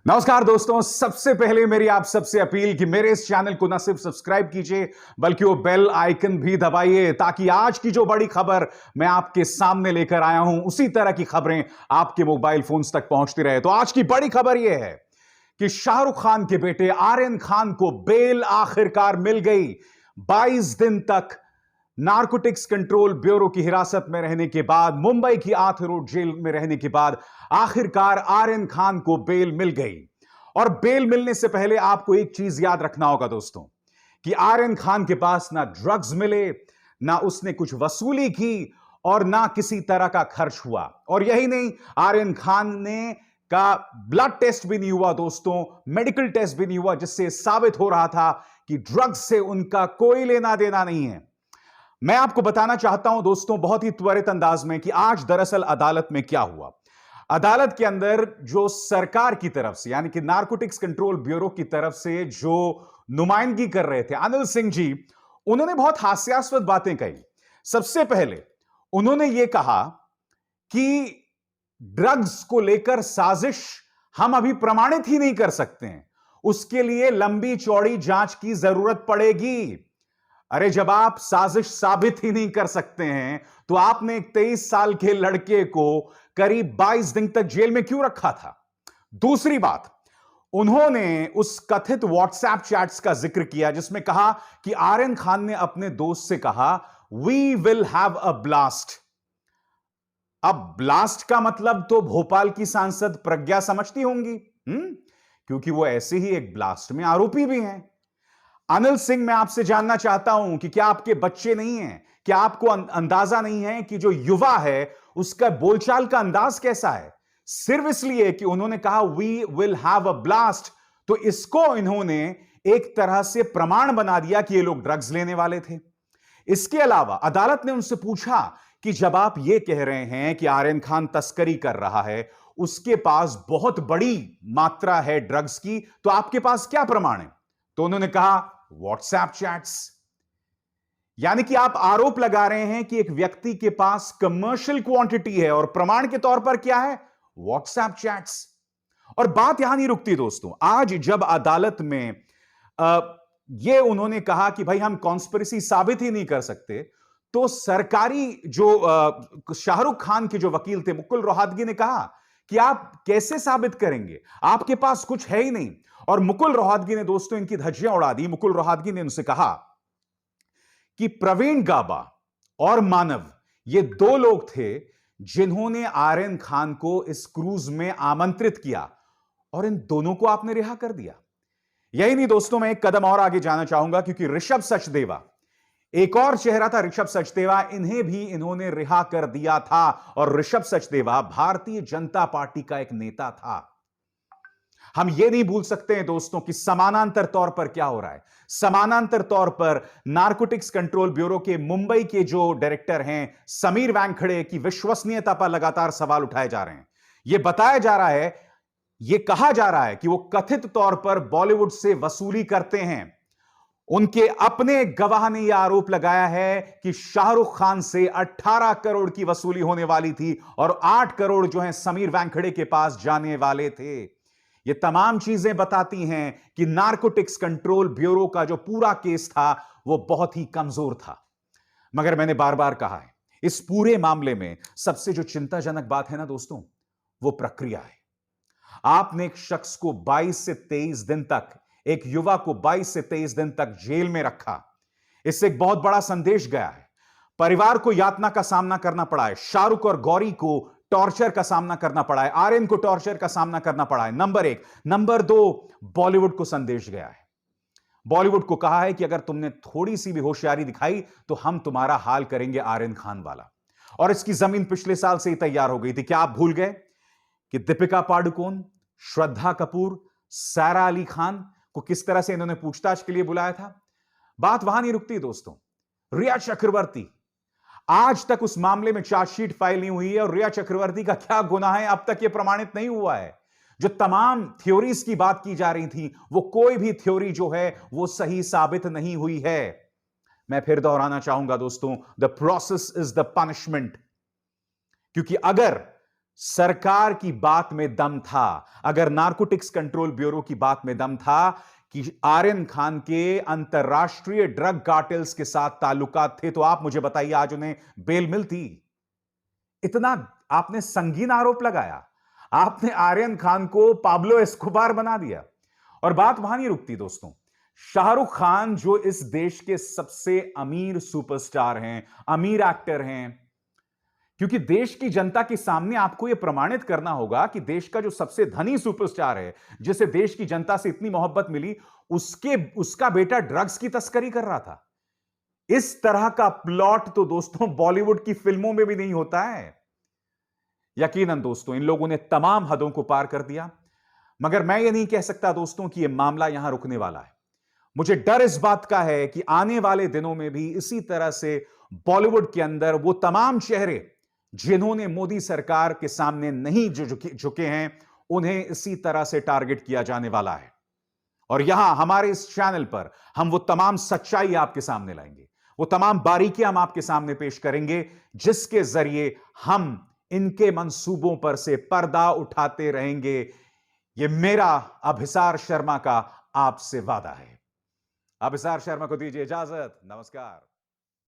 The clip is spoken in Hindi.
नमस्कार दोस्तों, सबसे पहले मेरी आप सबसे अपील कि मेरे इस चैनल को ना सिर्फ सब्सक्राइब कीजिए बल्कि वो बेल आइकन भी दबाइए ताकि आज की जो बड़ी खबर मैं आपके सामने लेकर आया हूं उसी तरह की खबरें आपके मोबाइल फोन्स तक पहुंचती रहे। तो आज की बड़ी खबर यह है कि शाहरुख खान के बेटे आर्यन खान को बेल आखिरकार मिल गई। 22 दिन तक नारकोटिक्स कंट्रोल ब्यूरो की हिरासत में रहने के बाद, मुंबई की आर्थर रोड जेल में रहने के बाद आखिरकार आर्यन खान को बेल मिल गई। और बेल मिलने से पहले आपको एक चीज याद रखना होगा दोस्तों कि आर्यन खान के पास ना ड्रग्स मिले, ना उसने कुछ वसूली की और ना किसी तरह का खर्च हुआ। और यही नहीं, आर्यन खान ने का ब्लड टेस्ट भी नहीं हुआ दोस्तों, मेडिकल टेस्ट भी नहीं हुआ, जिससे साबित हो रहा था कि ड्रग्स से उनका कोई लेना देना नहीं है। मैं आपको बताना चाहता हूं दोस्तों बहुत ही त्वरित अंदाज में कि आज दरअसल अदालत में क्या हुआ। अदालत के अंदर जो सरकार की तरफ से यानी कि नारकोटिक्स कंट्रोल ब्यूरो की तरफ से जो नुमाइंदगी कर रहे थे अनिल सिंह जी, उन्होंने बहुत हास्यास्पद बातें कही। सबसे पहले उन्होंने यह कहा कि ड्रग्स को लेकर साजिश हम अभी प्रमाणित ही नहीं कर सकते हैं, उसके लिए लंबी चौड़ी जांच की जरूरत पड़ेगी। अरे जब आप साजिश साबित ही नहीं कर सकते हैं तो आपने एक 23 साल के लड़के को करीब 22 दिन तक जेल में क्यों रखा था? दूसरी बात, उन्होंने उस कथित व्हाट्सएप चैट्स का जिक्र किया जिसमें कहा कि आर्यन खान ने अपने दोस्त से कहा we will have a blast. अब ब्लास्ट का मतलब तो भोपाल की सांसद प्रज्ञा समझती होंगी, क्योंकि वो ऐसे ही एक ब्लास्ट में आरोपी भी हैं। अनिल सिंह, मैं आपसे जानना चाहता हूं कि क्या आपके बच्चे नहीं हैं? क्या आपको अंदाजा नहीं है कि जो युवा है उसका बोलचाल का अंदाज कैसा है? सिर्फ इसलिए कि उन्होंने कहा we will have a blast, तो इसको इन्होंने एक तरह से प्रमाण बना दिया कि ये लोग ड्रग्स लेने वाले थे। इसके अलावा अदालत ने उनसे पूछा कि जब आप ये कह रहे हैं कि आर्यन खान तस्करी कर रहा है, उसके पास बहुत बड़ी मात्रा है ड्रग्स की, तो आपके पास क्या प्रमाण है? तो उन्होंने कहा व्हाट्सएप चैट्स। यानी कि आप आरोप लगा रहे हैं कि एक व्यक्ति के पास कमर्शियल क्वांटिटी है और प्रमाण के तौर पर क्या है? WhatsApp chats. और बात यहां नहीं रुकती दोस्तों। आज जब अदालत में यह उन्होंने कहा कि भाई हम कॉन्स्पिरेसी साबित ही नहीं कर सकते, तो सरकारी जो शाहरुख खान के जो वकील थे मुकुल रोहतगी ने कहा कि आप कैसे साबित करेंगे, आपके पास कुछ है ही नहीं। और मुकुल रोहतगी ने दोस्तों इनकी धज्जियां उड़ा दी। मुकुल रोहतगी ने उनसे कहा कि प्रवीण गाबा और मानव, ये दो लोग थे जिन्होंने आर्यन खान को इस क्रूज में आमंत्रित किया और इन दोनों को आपने रिहा कर दिया। यही नहीं दोस्तों, मैं एक कदम और आगे जाना चाहूंगा क्योंकि ऋषभ सचदेवा, एक और चेहरा था ऋषभ सचदेवा, इन्हें भी इन्होंने रिहा कर दिया था। और ऋषभ सचदेवा भारतीय जनता पार्टी का एक नेता था। हम यह नहीं भूल सकते हैं दोस्तों कि समानांतर तौर पर क्या हो रहा है। समानांतर तौर पर नारकोटिक्स कंट्रोल ब्यूरो के मुंबई के जो डायरेक्टर हैं समीर वानखेड़े की विश्वसनीयता पर लगातार सवाल उठाए जा रहे हैं। यह बताया जा रहा है, यह कहा जा रहा है कि वो कथित तौर पर बॉलीवुड से वसूली करते हैं। उनके अपने गवाह ने यह आरोप लगाया है कि शाहरुख खान से 18 करोड़ की वसूली होने वाली थी और 8 करोड़ जो है समीर वानखेड़े के पास जाने वाले थे। ये तमाम चीजें बताती हैं कि नारकोटिक्स कंट्रोल ब्यूरो का जो पूरा केस था वो बहुत ही कमजोर था। मगर मैंने बार बार कहा है, इस पूरे मामले में सबसे जो चिंताजनक बात है ना दोस्तों, वो प्रक्रिया है। आपने एक शख्स को 22 से 23 दिन तक, एक युवा को 22 से 23 दिन तक जेल में रखा। इससे एक बहुत बड़ा संदेश गया है। परिवार को यातना का सामना करना पड़ा है। शाहरुख और गौरी को टॉर्चर का सामना करना पड़ा है। आर्यन को टॉर्चर का सामना करना पड़ा है। नंबर 1। नंबर 2, बॉलीवुड को संदेश गया है। बॉलीवुड को कहा है कि अगर तुमने थोड़ी सी भी होशियारी दिखाई तो हम तुम्हारा हाल करेंगे आर्यन खान वाला। और इसकी जमीन पिछले साल से ही तैयार हो गई थी। क्या आप भूल गए कि दीपिका पादुकोण, श्रद्धा कपूर, सारा अली खान को किस तरह से इन्होंने पूछताछ के लिए बुलाया था? बात वहां नहीं रुकती दोस्तों। रिया चक्रवर्ती, आज तक उस मामले में चार्जशीट फाइल नहीं हुई है और रिया चक्रवर्ती का क्या गुनाह है अब तक यह प्रमाणित नहीं हुआ है। जो तमाम थ्योरीज की बात की जा रही थी, वो कोई भी थ्योरी जो है वो सही साबित नहीं हुई है। मैं फिर दोहराना चाहूंगा दोस्तों, the process is the punishment. क्योंकि अगर सरकार की बात में दम था, अगर नारकोटिक्स कंट्रोल ब्यूरो की बात में दम था कि आर्यन खान के अंतरराष्ट्रीय ड्रग कार्टेल्स के साथ ताल्लुकात थे, तो आप मुझे बताइए आज उन्हें बेल मिलती? इतना आपने संगीन आरोप लगाया, आपने आर्यन खान को पाब्लो एस्कोबार बना दिया। और बात वहां नहीं रुकती दोस्तों। शाहरुख खान जो इस देश के सबसे अमीर सुपरस्टार हैं, अमीर एक्टर हैं, क्योंकि देश की जनता के सामने आपको यह प्रमाणित करना होगा कि देश का जो सबसे धनी सुपरस्टार है, जिसे देश की जनता से इतनी मोहब्बत मिली, उसका बेटा ड्रग्स की तस्करी कर रहा था। इस तरह का प्लॉट तो दोस्तों बॉलीवुड की फिल्मों में भी नहीं होता है। यकीनन दोस्तों इन लोगों ने तमाम हदों को पार कर दिया, मगर मैं ये नहीं कह सकता दोस्तों कि यह मामला यहां रुकने वाला है। मुझे डर इस बात का है कि आने वाले दिनों में भी इसी तरह से बॉलीवुड के अंदर वो तमाम चेहरे जिन्होंने मोदी सरकार के सामने नहीं झुके हैं, उन्हें इसी तरह से टारगेट किया जाने वाला है। और यहां हमारे इस चैनल पर हम वो तमाम सच्चाई आपके सामने लाएंगे, वो तमाम बारीकियां हम आपके सामने पेश करेंगे, जिसके जरिए हम इनके मंसूबों पर से पर्दा उठाते रहेंगे। ये मेरा अभिसार शर्मा का आपसे वादा है। अभिसार शर्मा को दीजिए इजाजत। नमस्कार।